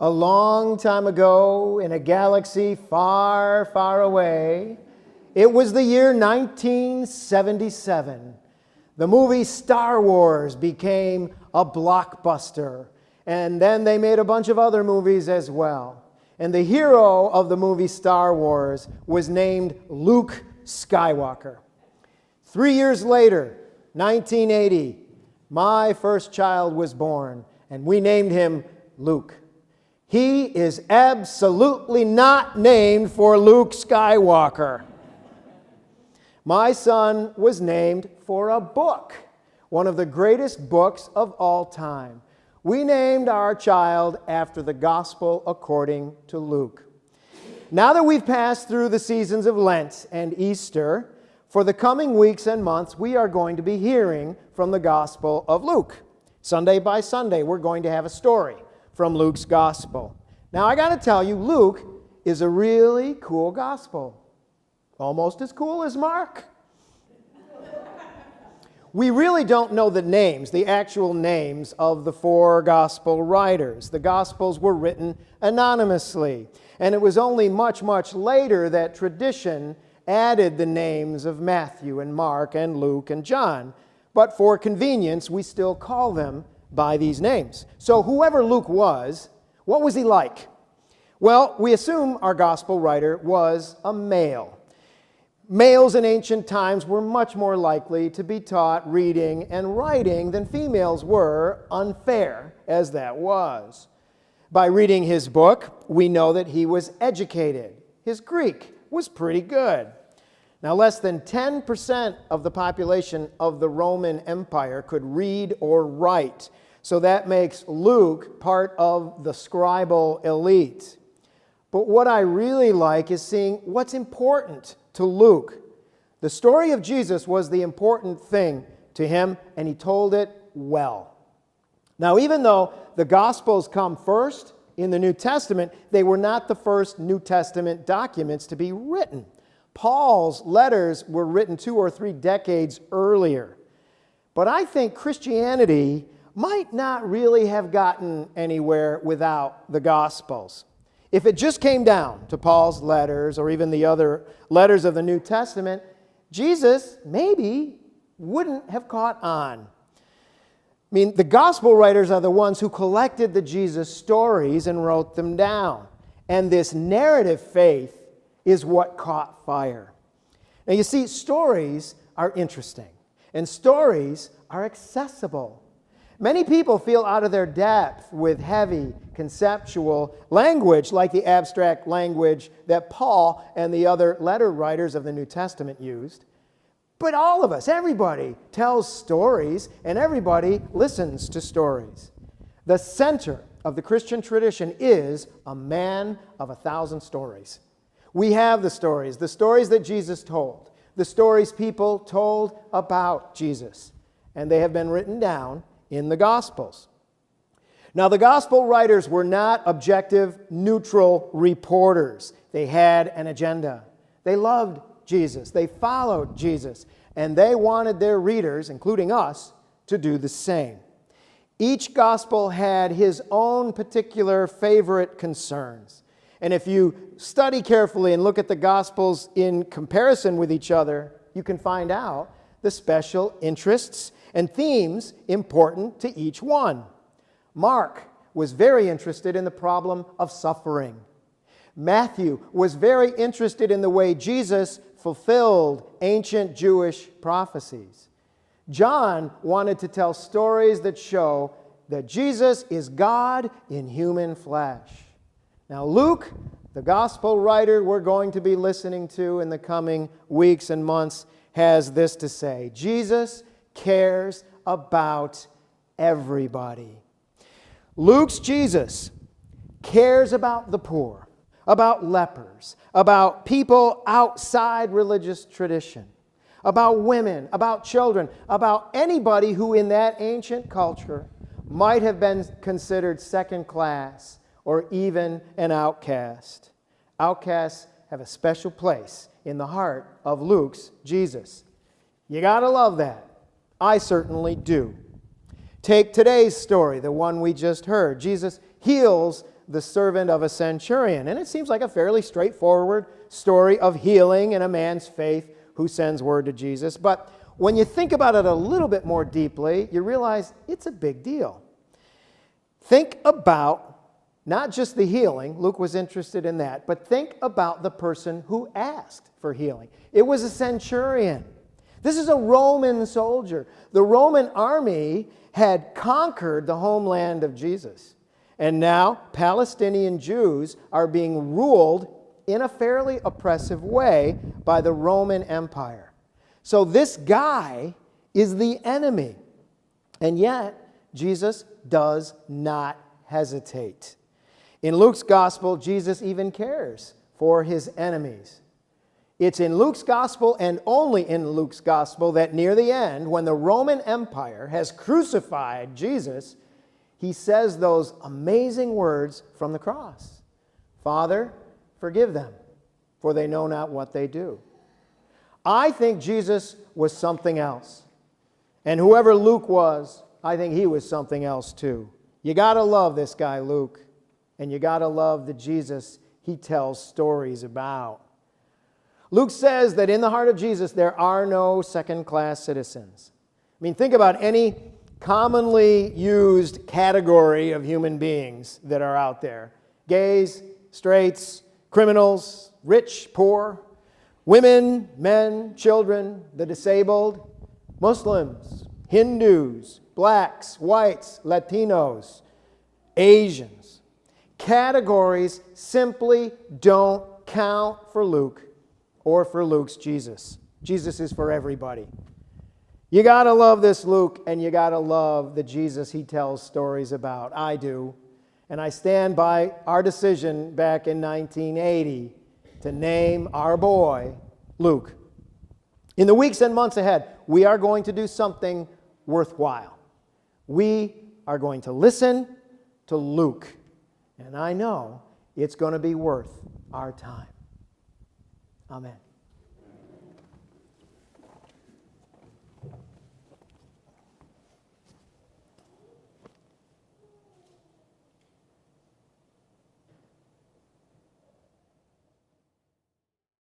A long time ago, in a galaxy far, far away, it was the year 1977. The movie Star Wars became a blockbuster, and then they made a bunch of other movies as well. And the hero of the movie Star Wars was named Luke Skywalker. 3 years later, 1980, my first child was born, and we named him Luke. He is absolutely not named for Luke Skywalker. My son was named for a book, one of the greatest books of all time. We named our child after the Gospel according to Luke. Now that we've passed through the seasons of Lent and Easter, for the coming weeks and months, we are going to be hearing from the Gospel of Luke. Sunday by Sunday, we're going to have a story from Luke's Gospel. Now, I got to tell you, Luke is a really cool Gospel. Almost as cool as Mark. We really don't know the names, the actual names of the four Gospel writers. The Gospels were written anonymously, and it was only much, much later that tradition added the names of Matthew and Mark and Luke and John. But for convenience, we still call them by these names. So whoever Luke was, what was he like? Well, we assume our gospel writer was a male. Males in ancient times were much more likely to be taught reading and writing than females were, unfair as that was. By reading his book, we know that he was educated. His Greek was pretty good. Now, less than 10% of the population of the Roman Empire could read or write. So that makes Luke part of the scribal elite. But what I really like is seeing what's important to Luke. The story of Jesus was the important thing to him, and he told it well. Now, even though the Gospels come first in the New Testament, they were not the first New Testament documents to be written. Paul's letters were written 2 or 3 decades earlier. But I think Christianity might not really have gotten anywhere without the Gospels. If it just came down to Paul's letters or even the other letters of the New Testament, Jesus maybe wouldn't have caught on. I mean, the gospel writers are the ones who collected the Jesus stories and wrote them down. And this narrative faith is what caught fire. Now, you see, stories are interesting, and stories are accessible. Many people feel out of their depth with heavy, conceptual language, like the abstract language that Paul and the other letter writers of the New Testament used. But all of us, everybody, tells stories, and everybody listens to stories. The center of the Christian tradition is a man of 1,000 stories. We have the stories that Jesus told, the stories people told about Jesus, and they have been written down in the Gospels. Now, the Gospel writers were not objective, neutral reporters. They had an agenda. They loved Jesus. They followed Jesus, and they wanted their readers, including us, to do the same. Each Gospel had his own particular favorite concerns. And if you study carefully and look at the Gospels in comparison with each other, you can find out the special interests and themes important to each one. Mark was very interested in the problem of suffering. Matthew was very interested in the way Jesus fulfilled ancient Jewish prophecies. John wanted to tell stories that show that Jesus is God in human flesh. Now, Luke, the gospel writer we're going to be listening to in the coming weeks and months, has this to say: Jesus cares about everybody. Luke's Jesus cares about the poor, about lepers, about people outside religious tradition, about women, about children, about anybody who in that ancient culture might have been considered second class or even an outcast. Outcasts have a special place in the heart of Luke's Jesus. You gotta love that. I certainly do. Take today's story, the one we just heard. Jesus heals the servant of a centurion. And it seems like a fairly straightforward story of healing and a man's faith who sends word to Jesus. But when you think about it a little bit more deeply, you realize it's a big deal. Think about not just the healing, Luke was interested in that, but think about the person who asked for healing. It was a centurion. This is a Roman soldier. The Roman army had conquered the homeland of Jesus. And now Palestinian Jews are being ruled in a fairly oppressive way by the Roman Empire. So this guy is the enemy. And yet, Jesus does not hesitate. In Luke's gospel, Jesus even cares for his enemies. It's in Luke's gospel and only in Luke's gospel that near the end, when the Roman Empire has crucified Jesus, he says those amazing words from the cross. Father, forgive them, for they know not what they do. I think Jesus was something else. And whoever Luke was, I think he was something else too. You got to love this guy, Luke. And you got to love the Jesus he tells stories about. Luke says that in the heart of Jesus, there are no second-class citizens. I mean, think about any commonly used category of human beings that are out there. Gays, straights, criminals, rich, poor, women, men, children, the disabled, Muslims, Hindus, blacks, whites, Latinos, Asians. Categories simply don't count for Luke or for Luke's Jesus. Jesus is for everybody. You got to love this Luke, and you got to love the Jesus he tells stories about. I do. And I stand by our decision back in 1980 to name our boy Luke. In the weeks and months ahead, we are going to do something worthwhile. We are going to listen to Luke. And I know it's going to be worth our time. Amen.